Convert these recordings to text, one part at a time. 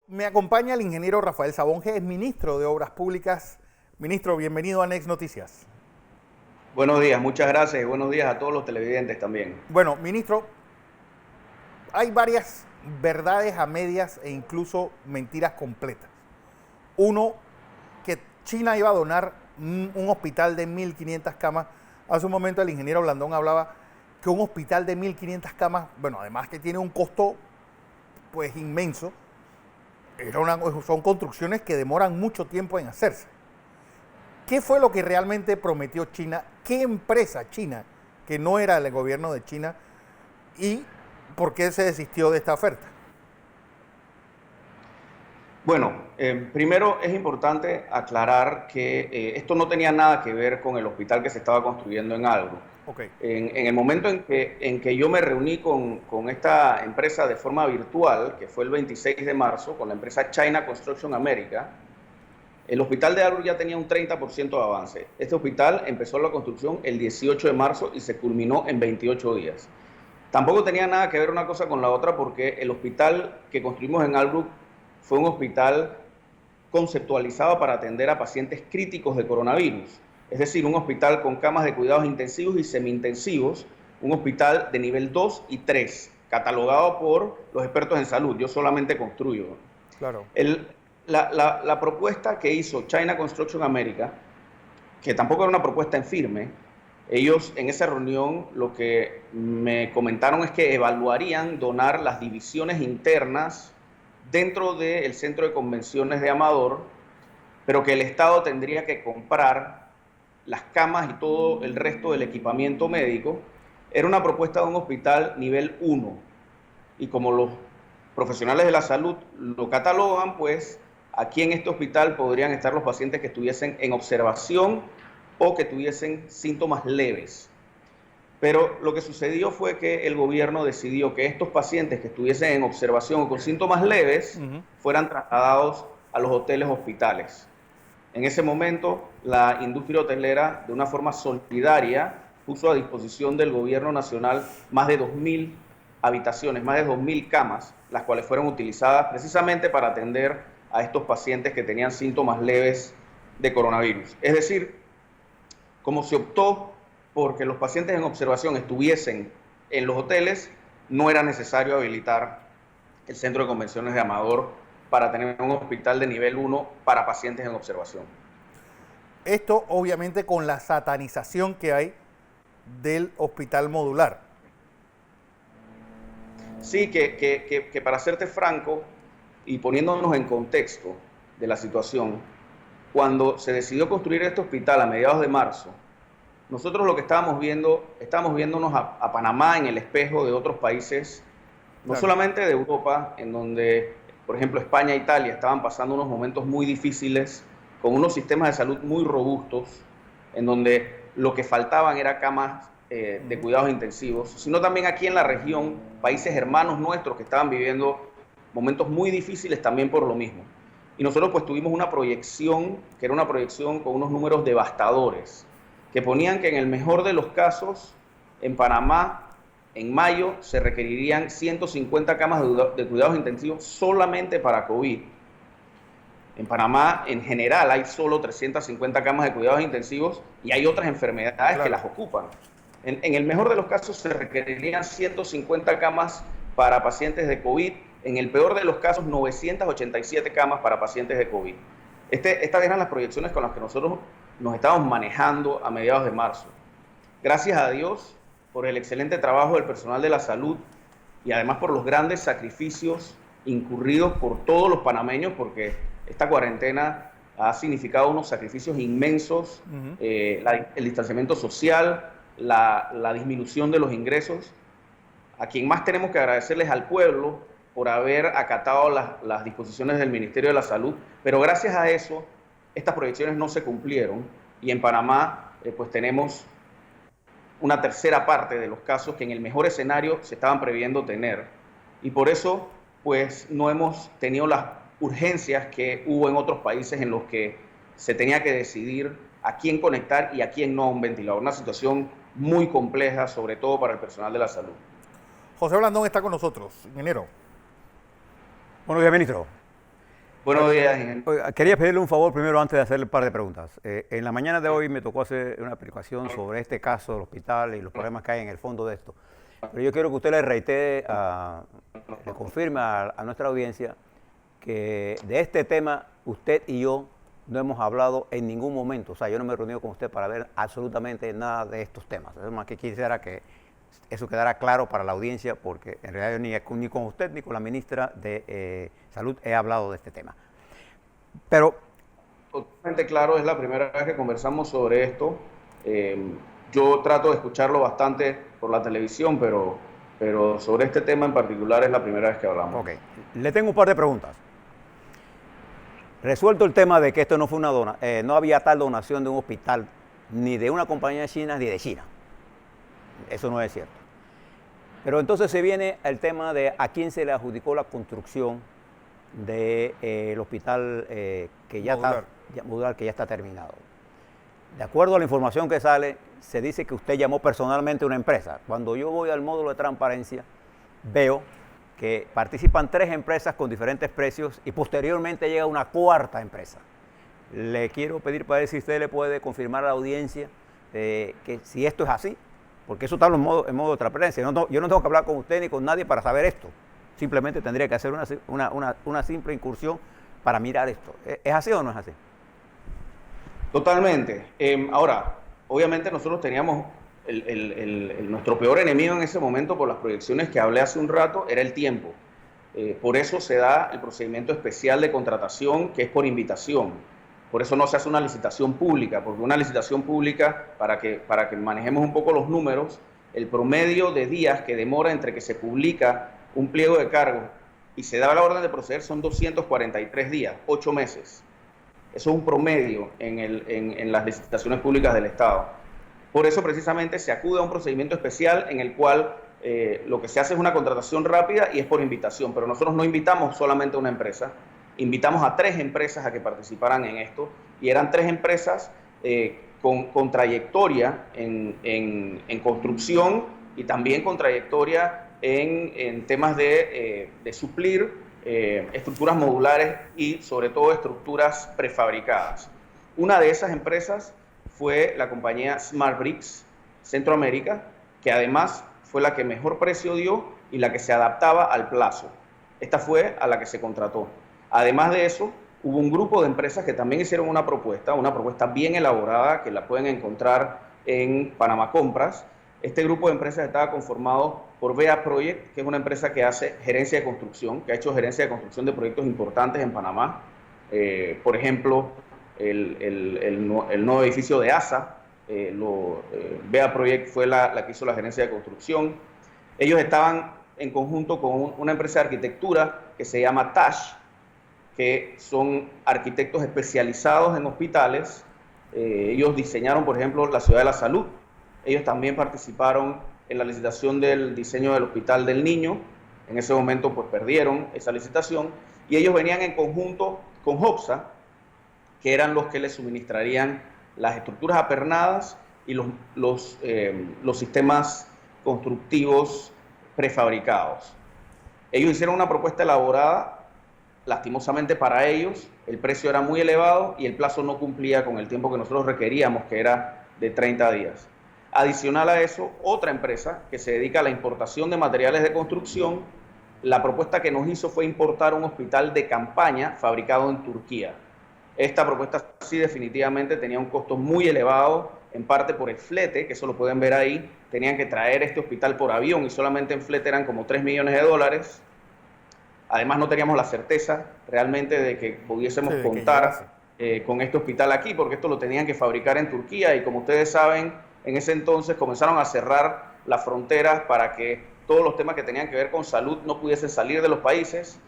Me acompaña el ingeniero Rafael Sabonge, es ministro de Obras Públicas. Ministro, bienvenido a Next Noticias. Buenos días, muchas gracias y buenos días a todos los televidentes también. Bueno, ministro, hay varias verdades a medias e incluso mentiras completas. Uno, que China iba a donar un hospital de 1.500 camas. Hace un momento el ingeniero Blandón hablaba que un hospital de 1.500 camas, bueno, además que tiene un costo pues inmenso, son construcciones que demoran mucho tiempo en hacerse. ¿Qué fue lo que realmente prometió China? ¿Qué empresa china, que no era el gobierno de China, y por qué se desistió de esta oferta? Bueno, primero es importante aclarar que esto no tenía nada que ver con el hospital que se estaba construyendo en Albrook. Okay. En el momento en que yo me reuní con esta empresa de forma virtual, que fue el 26 de marzo, con la empresa China Construction America, el hospital de Albrook ya tenía un 30% de avance. Este hospital empezó la construcción el 18 de marzo y se culminó en 28 días. Tampoco tenía nada que ver una cosa con la otra porque el hospital que construimos en Albrook fue un hospital conceptualizado para atender a pacientes críticos de coronavirus. Es decir, un hospital con camas de cuidados intensivos y semi-intensivos, un hospital de nivel 2 y 3, catalogado por los expertos en salud. Yo solamente construyo. Claro. La propuesta que hizo China Construction America, que tampoco era una propuesta en firme, ellos en esa reunión lo que me comentaron es que evaluarían donar las divisiones internas dentro del centro de convenciones de Amador, pero que el Estado tendría que comprar las camas y todo el resto del equipamiento médico. Era una propuesta de un hospital nivel 1, y como los profesionales de la salud lo catalogan, pues aquí en este hospital podrían estar los pacientes que estuviesen en observación o que tuviesen síntomas leves. Pero lo que sucedió fue que el gobierno decidió que estos pacientes que estuviesen en observación o con síntomas leves fueran trasladados a los hoteles hospitales. En ese momento, la industria hotelera, de una forma solidaria, puso a disposición del gobierno nacional más de 2.000 habitaciones, más de 2.000 camas, las cuales fueron utilizadas precisamente para atender a estos pacientes que tenían síntomas leves de coronavirus. Es decir, como se optó porque los pacientes en observación estuviesen en los hoteles, no era necesario habilitar el centro de convenciones de Amador para tener un hospital de nivel 1 para pacientes en observación. Esto obviamente con la satanización que hay del hospital modular. Sí, que para serte franco y poniéndonos en contexto de la situación, cuando se decidió construir este hospital a mediados de marzo, nosotros lo que estábamos viéndonos a Panamá en el espejo de otros países, no solamente de Europa, en donde, por ejemplo, España e Italia estaban pasando unos momentos muy difíciles, con unos sistemas de salud muy robustos, en donde lo que faltaban era camas de cuidados intensivos, sino también aquí en la región, países hermanos nuestros que estaban viviendo momentos muy difíciles también por lo mismo. Y nosotros pues tuvimos una proyección, que era una proyección con unos números devastadores, que ponían que en el mejor de los casos, en Panamá, en mayo, se requerirían 150 camas de cuidados intensivos solamente para COVID. En Panamá, en general, hay solo 350 camas de cuidados intensivos y hay otras enfermedades que las ocupan. En el mejor de los casos, se requerirían 150 camas para pacientes de COVID. En el peor de los casos, 987 camas para pacientes de COVID. Estas eran las proyecciones con las que nosotros nos estábamos manejando a mediados de marzo. Gracias a Dios por el excelente trabajo del personal de la salud y además por los grandes sacrificios incurridos por todos los panameños, porque esta cuarentena ha significado unos sacrificios inmensos, el distanciamiento social, la disminución de los ingresos. A quien más tenemos que agradecerles al pueblo por haber acatado las disposiciones del Ministerio de la Salud, pero gracias a eso estas proyecciones no se cumplieron y en Panamá pues tenemos una tercera parte de los casos que en el mejor escenario se estaban previendo tener, y por eso pues no hemos tenido las urgencias que hubo en otros países en los que se tenía que decidir a quién conectar y a quién no a un ventilador. Una situación muy compleja, sobre todo para el personal de la salud. José Blandón está con nosotros, ingeniero. Buenos días, ministro. Buenos días, ingeniero. Oiga, quería pedirle un favor primero antes de hacerle un par de preguntas. En la mañana de hoy me tocó hacer una explicación sobre este caso del hospital y los problemas que hay en el fondo de esto. Pero yo quiero que usted le reitere, le confirme a nuestra audiencia que de este tema usted y yo no hemos hablado en ningún momento. O sea, yo no me he reunido con usted para ver absolutamente nada de estos temas. Es más que quisiera que eso quedara claro para la audiencia, porque en realidad yo ni con usted ni con la ministra de Salud he hablado de este tema. Pero Totalmente claro, es la primera vez que conversamos sobre esto. Yo trato de escucharlo bastante por la televisión, pero sobre este tema en particular es la primera vez que hablamos. ok, le tengo un par de preguntas. Resuelto el tema de que esto no fue una no había tal donación de un hospital, ni de una compañía china, ni de China. Eso no es cierto. Pero entonces se viene el tema de a quién se le adjudicó la construcción del hospital que ya Modular. modular, que ya está terminado. De acuerdo a la información que sale, se dice que usted llamó personalmente a una empresa. Cuando yo voy al módulo de transparencia, veo que participan 3 empresas con diferentes precios y posteriormente llega una 4ª empresa. Le quiero pedir para ver si usted le puede confirmar a la audiencia que si esto es así, porque eso está en modo de transparencia. Yo no tengo que hablar con usted ni con nadie para saber esto. Simplemente tendría que hacer una simple incursión para mirar esto. ¿Es así o no es así? Totalmente. Ahora, obviamente nosotros teníamos nuestro peor enemigo en ese momento por las proyecciones que hablé hace un rato, era el tiempo. Por eso se da el procedimiento especial de contratación, que es por invitación. Por eso no se hace una licitación pública, porque una licitación pública, para que manejemos un poco los números, el promedio de días que demora entre que se publica un pliego de cargo y se da la orden de proceder son 243 días, 8 meses. Eso es un promedio en las licitaciones públicas del Estado. Por eso precisamente se acude a un procedimiento especial en el cual lo que se hace es una contratación rápida y es por invitación, pero nosotros no invitamos solamente a una empresa, invitamos a 3 empresas a que participaran en esto, y eran 3 empresas con trayectoria en construcción y también con trayectoria en temas de suplir estructuras modulares y sobre todo estructuras prefabricadas. Una de esas empresas fue la compañía Smart Bricks Centroamérica, que además fue la que mejor precio dio y la que se adaptaba al plazo. Esta fue a la que se contrató. Además de eso, hubo un grupo de empresas que también hicieron una propuesta bien elaborada, que la pueden encontrar en Panamá Compras. Este grupo de empresas estaba conformado por BA Project, que es una empresa que hace gerencia de construcción, que ha hecho gerencia de construcción de proyectos importantes en Panamá. Por ejemplo, el nuevo edificio de ASA, BA Project fue la que hizo la gerencia de construcción. Ellos estaban en conjunto con una empresa de arquitectura que se llama TASH, que son arquitectos especializados en hospitales. Ellos diseñaron, por ejemplo, la Ciudad de la Salud. Ellos también participaron en la licitación del diseño del Hospital del Niño. En ese momento pues perdieron esa licitación y ellos venían en conjunto con HOPSA, que eran los que les suministrarían las estructuras apernadas y los sistemas constructivos prefabricados. Ellos hicieron una propuesta elaborada. Lastimosamente para ellos, el precio era muy elevado y el plazo no cumplía con el tiempo que nosotros requeríamos, que era de 30 días. Adicional a eso, otra empresa que se dedica a la importación de materiales de construcción, la propuesta que nos hizo fue importar un hospital de campaña fabricado en Turquía. Esta propuesta sí definitivamente tenía un costo muy elevado, en parte por el flete, que eso lo pueden ver ahí. Tenían que traer este hospital por avión y solamente en flete eran como $3 millones. Además no teníamos la certeza realmente de que pudiésemos contar con este hospital aquí, porque esto lo tenían que fabricar en Turquía y como ustedes saben, en ese entonces comenzaron a cerrar las fronteras para que todos los temas que tenían que ver con salud no pudiesen salir de los países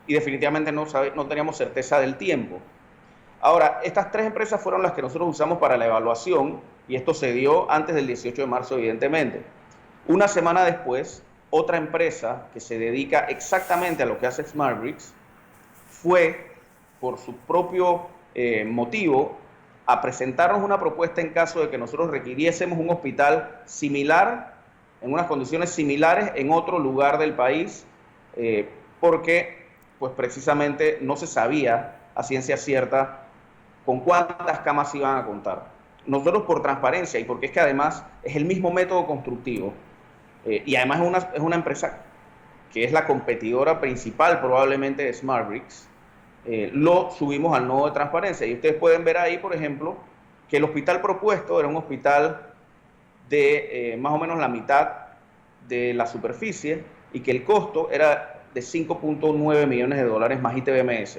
y definitivamente no teníamos certeza del tiempo. Ahora, estas 3 empresas fueron las que nosotros usamos para la evaluación y esto se dio antes del 18 de marzo, evidentemente. Una semana después, otra empresa que se dedica exactamente a lo que hace Smart Bricks fue, por su propio motivo, a presentarnos una propuesta en caso de que nosotros requiriésemos un hospital similar, en unas condiciones similares, en otro lugar del país, porque pues precisamente no se sabía a ciencia cierta con cuántas camas iban a contar. Nosotros, por transparencia y porque es que además es el mismo método constructivo, y además es una empresa que es la competidora principal probablemente de SmartBricks, lo subimos al nodo de transparencia. Y ustedes pueden ver ahí, por ejemplo, que el hospital propuesto era un hospital de más o menos la mitad de la superficie y que el costo era de 5.9 millones de dólares más ITBMS.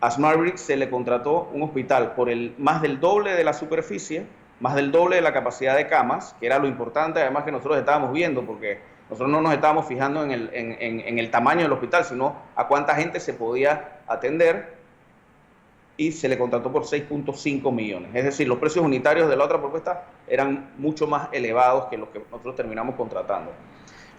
A SmartBricks se le contrató un hospital por más del doble de la superficie, más del doble de la capacidad de camas, que era lo importante además que nosotros estábamos viendo, porque nosotros no nos estábamos fijando en el tamaño del hospital, sino a cuánta gente se podía atender, y se le contrató por 6.5 millones. Es decir, los precios unitarios de la otra propuesta eran mucho más elevados que los que nosotros terminamos contratando.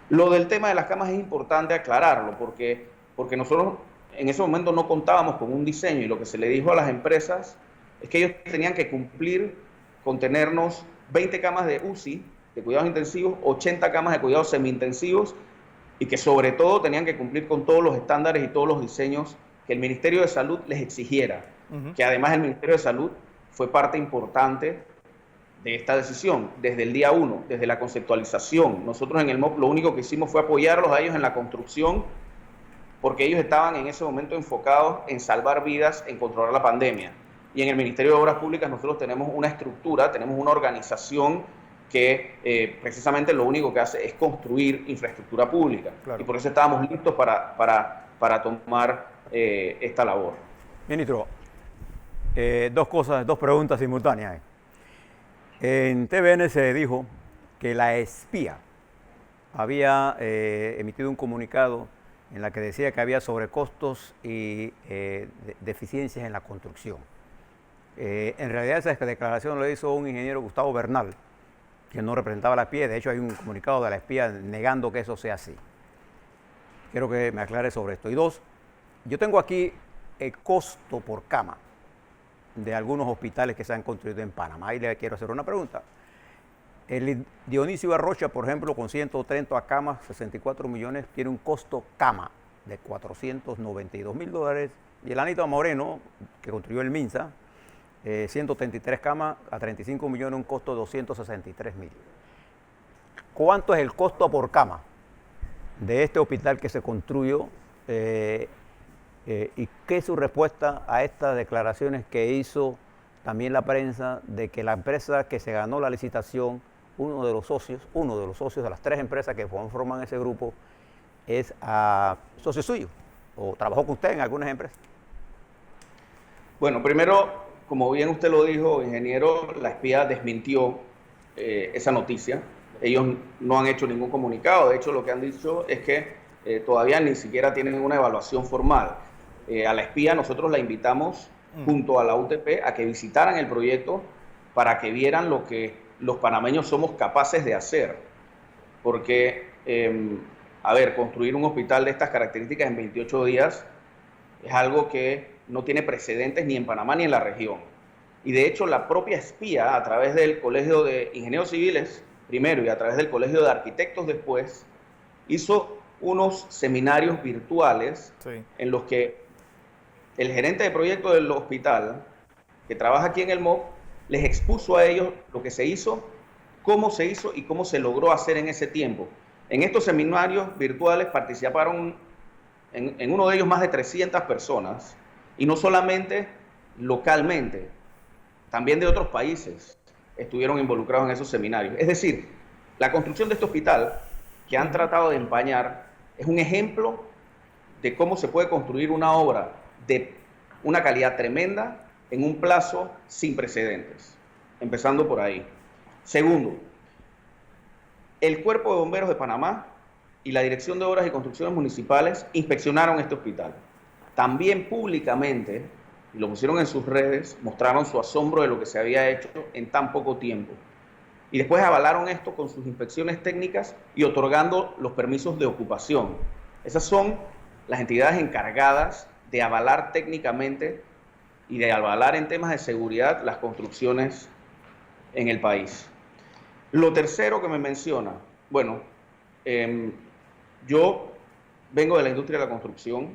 Lo del tema de las camas es importante aclararlo, porque nosotros en ese momento no contábamos con un diseño, y lo que se le dijo a las empresas es que ellos tenían que cumplir con tenernos 20 camas de UCI, de cuidados intensivos, 80 camas de cuidados semi-intensivos, y que sobre todo tenían que cumplir con todos los estándares y todos los diseños que el Ministerio de Salud les exigiera, que además el Ministerio de Salud fue parte importante de esta decisión desde el día 1, desde la conceptualización. Nosotros en el MOP lo único que hicimos fue apoyarlos a ellos en la construcción, porque ellos estaban en ese momento enfocados en salvar vidas, en controlar la pandemia. Y en el Ministerio de Obras Públicas nosotros tenemos una estructura, tenemos una organización que precisamente lo único que hace es construir infraestructura pública. Claro. Y por eso estábamos listos para tomar esta labor. Ministro, dos preguntas simultáneas. En TVN se dijo que la espía había emitido un comunicado en la que decía que había sobrecostos y deficiencias en la construcción. En realidad esa declaración lo hizo un ingeniero, Gustavo Bernal, que no representaba la espía. De hecho hay un comunicado de la espía negando que eso sea así. Quiero que me aclare sobre esto. Y dos, yo tengo aquí el costo por cama de algunos hospitales que se han construido en Panamá, y le quiero hacer una pregunta. El Dionisio Arrocha, por ejemplo, con 130 camas, 64 millones, tiene un costo cama de $492,000. Y el Anita Moreno, que construyó el MINSA, 133 camas a 35 millones, un costo de 263,000. ¿Cuánto es el costo por cama de este hospital que se construyó? ¿Y qué es su respuesta a estas declaraciones que hizo también la prensa de que la empresa que se ganó la licitación, uno de los socios de las 3 empresas que conforman ese grupo, es socio suyo o trabajó con usted en algunas empresas? Bueno, primero, como bien usted lo dijo, ingeniero, la espía desmintió esa noticia. Ellos no han hecho ningún comunicado. De hecho, lo que han dicho es que todavía ni siquiera tienen una evaluación formal. A la espía nosotros la invitamos junto a la UTP a que visitaran el proyecto para que vieran lo que los panameños somos capaces de hacer. Porque, construir un hospital de estas características en 28 días es algo que no tiene precedentes ni en Panamá ni en la región. Y de hecho la propia espía, a través del Colegio de Ingenieros Civiles primero y a través del Colegio de Arquitectos después, hizo unos seminarios virtuales en los que el gerente de proyecto del hospital, que trabaja aquí en el MOP, les expuso a ellos lo que se hizo y cómo se logró hacer en ese tiempo. En estos seminarios virtuales participaron en uno de ellos más de 300 personas, y no solamente localmente, también de otros países estuvieron involucrados en esos seminarios. Es decir, la construcción de este hospital que han tratado de empañar es un ejemplo de cómo se puede construir una obra de una calidad tremenda en un plazo sin precedentes, empezando por ahí. Segundo, el Cuerpo de Bomberos de Panamá y la Dirección de Obras y Construcciones Municipales inspeccionaron este hospital. También públicamente, y lo pusieron en sus redes, mostraron su asombro de lo que se había hecho en tan poco tiempo. Y después avalaron esto con sus inspecciones técnicas y otorgando los permisos de ocupación. Esas son las entidades encargadas de avalar técnicamente y de avalar en temas de seguridad las construcciones en el país. Lo tercero que me menciona, bueno, yo vengo de la industria de la construcción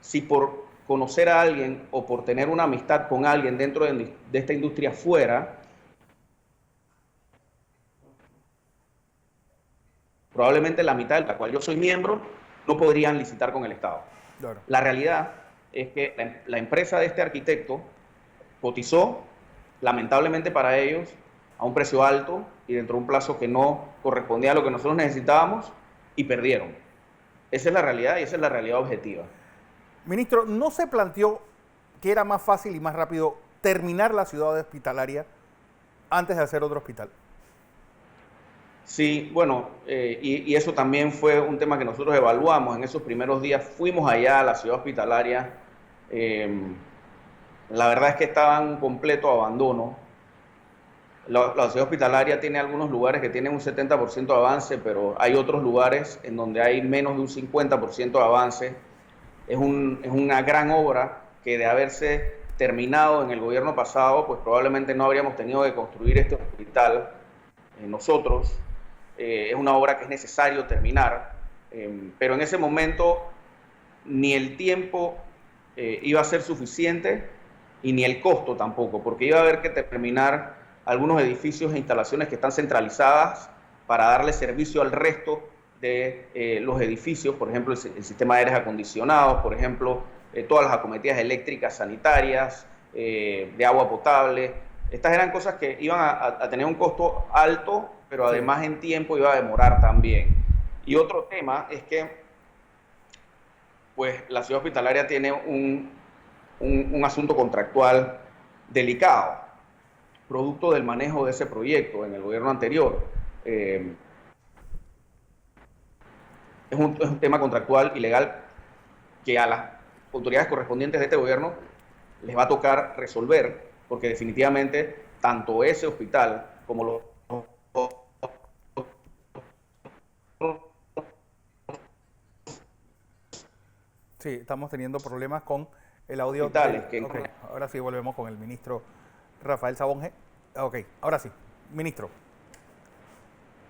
si por conocer a alguien o por tener una amistad con alguien dentro de esta industria fuera, probablemente la mitad de la cual yo soy miembro, no podrían licitar con el Estado. Claro. La realidad es que la empresa de este arquitecto cotizó, lamentablemente para ellos, a un precio alto y dentro de un plazo que no correspondía a lo que nosotros necesitábamos y perdieron. Esa es la realidad y esa es la realidad objetiva. Ministro, ¿no se planteó que era más fácil y más rápido terminar la ciudad hospitalaria antes de hacer otro hospital? Sí, bueno, y eso también fue un tema que nosotros evaluamos en esos primeros días. Fuimos allá a la ciudad hospitalaria. La verdad es que estaba en un completo abandono. La ciudad hospitalaria tiene algunos lugares que tienen un 70% de avance, pero hay otros lugares en donde hay menos de un 50% de avance. Es una gran obra que de haberse terminado en el gobierno pasado, pues probablemente no habríamos tenido que construir este hospital nosotros. Es una obra que es necesario terminar, pero en ese momento ni el tiempo iba a ser suficiente y ni el costo tampoco, porque iba a haber que terminar algunos edificios e instalaciones que están centralizadas para darle servicio al resto de los edificios, por ejemplo, el sistema de aires acondicionados, por ejemplo, todas las acometidas eléctricas, sanitarias, de agua potable. Estas eran cosas que iban a tener un costo alto, pero además en tiempo iba a demorar también. Y otro tema es que pues, la ciudad hospitalaria tiene un asunto contractual delicado, producto del manejo de ese proyecto en el gobierno anterior. Es un tema contractual y legal que a las autoridades correspondientes de este gobierno les va a tocar resolver, porque definitivamente tanto ese hospital como los Sí, estamos teniendo problemas con el audio. Okay. Ahora sí volvemos con el ministro Rafael Sabonge. Ok, ahora sí, ministro.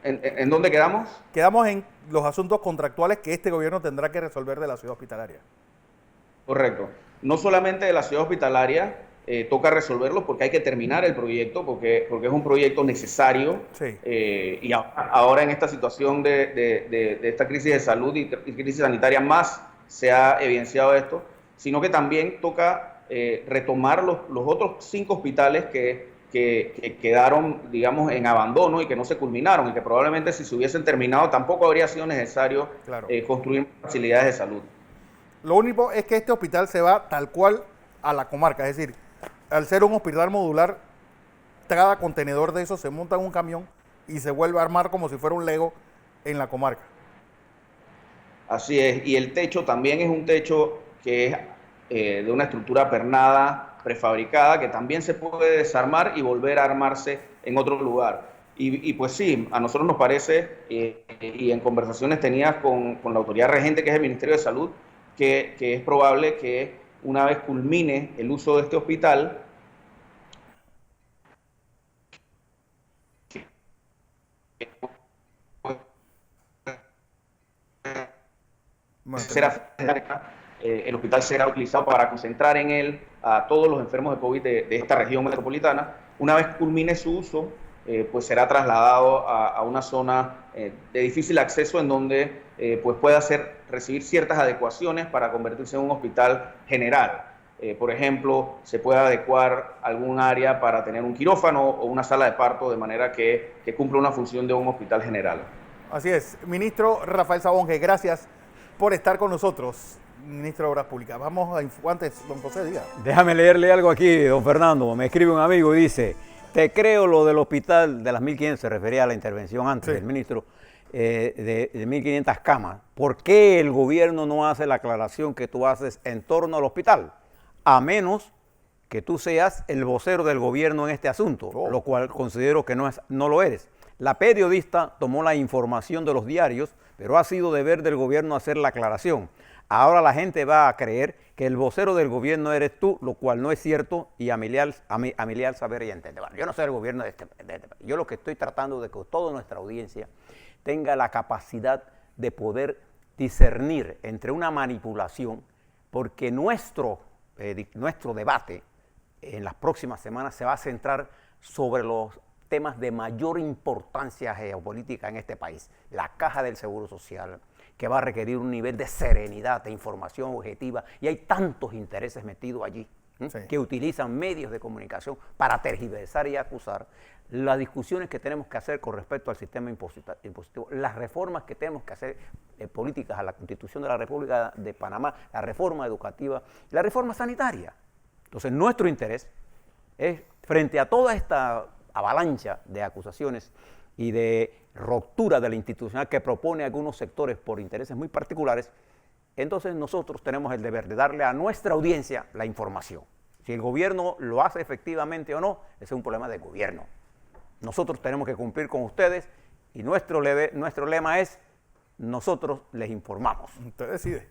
¿En dónde quedamos? Quedamos en los asuntos contractuales que este gobierno tendrá que resolver de la ciudad hospitalaria. Correcto. No solamente de la ciudad hospitalaria, toca resolverlo porque hay que terminar el proyecto, porque es un proyecto necesario. Sí. Y ahora en esta situación de esta crisis de salud y crisis sanitaria más se ha evidenciado esto, sino que también toca retomar los otros 5 hospitales que quedaron, digamos, en abandono y que no se culminaron y que probablemente si se hubiesen terminado tampoco habría sido necesario construir facilidades de salud. Lo único es que este hospital se va tal cual a la comarca, es decir, al ser un hospital modular, cada contenedor de esos se monta en un camión y se vuelve a armar como si fuera un Lego en la comarca. Así es, y el techo también es un techo que es de una estructura pernada, prefabricada, que también se puede desarmar y volver a armarse en otro lugar. Y pues sí, a nosotros nos parece, y en conversaciones tenidas con la autoridad regente, que es el Ministerio de Salud, que es probable que una vez culmine el uso de este hospital, el hospital será utilizado para concentrar en él a todos los enfermos de COVID de esta región metropolitana. Una vez culmine su uso, pues será trasladado a una zona de difícil acceso en donde pues pueda recibir ciertas adecuaciones para convertirse en un hospital general. Por ejemplo, se puede adecuar algún área para tener un quirófano o una sala de parto de manera que cumpla una función de un hospital general. Así es. Ministro Rafael Sabonge, gracias por estar con nosotros, ministro de Obras Públicas. Vamos a antes, don José, diga. Déjame leerle algo aquí, don Fernando. Me escribe un amigo y dice, te creo lo del hospital de las 1.500, se refería a la intervención antes del ministro, de 1.500 camas. ¿Por qué el gobierno no hace la aclaración que tú haces en torno al hospital? A menos que tú seas el vocero del gobierno en este asunto, lo cual considero que no lo eres. La periodista tomó la información de los diarios, pero ha sido deber del gobierno hacer la aclaración. Ahora la gente va a creer que el vocero del gobierno eres tú, lo cual no es cierto, y a mi leal saber y entender. Bueno, yo no soy el gobierno de este país. Yo lo que estoy tratando de que toda nuestra audiencia tenga la capacidad de poder discernir entre una manipulación porque nuestro debate en las próximas semanas se va a centrar sobre los temas de mayor importancia geopolítica en este país. La caja del Seguro Social, que va a requerir un nivel de serenidad, de información objetiva, y hay tantos intereses metidos allí, sí, que utilizan medios de comunicación para tergiversar y acusar. Las discusiones que tenemos que hacer con respecto al sistema impositivo, las reformas que tenemos que hacer políticas a la Constitución de la República de Panamá, la reforma educativa, la reforma sanitaria. Entonces, nuestro interés es, frente a toda esta avalancha de acusaciones y de ruptura de la institucional que propone algunos sectores por intereses muy particulares, entonces nosotros tenemos el deber de darle a nuestra audiencia la información. Si el gobierno lo hace efectivamente o no, ese es un problema del gobierno. Nosotros tenemos que cumplir con ustedes y nuestro lema es: nosotros les informamos. Usted decide.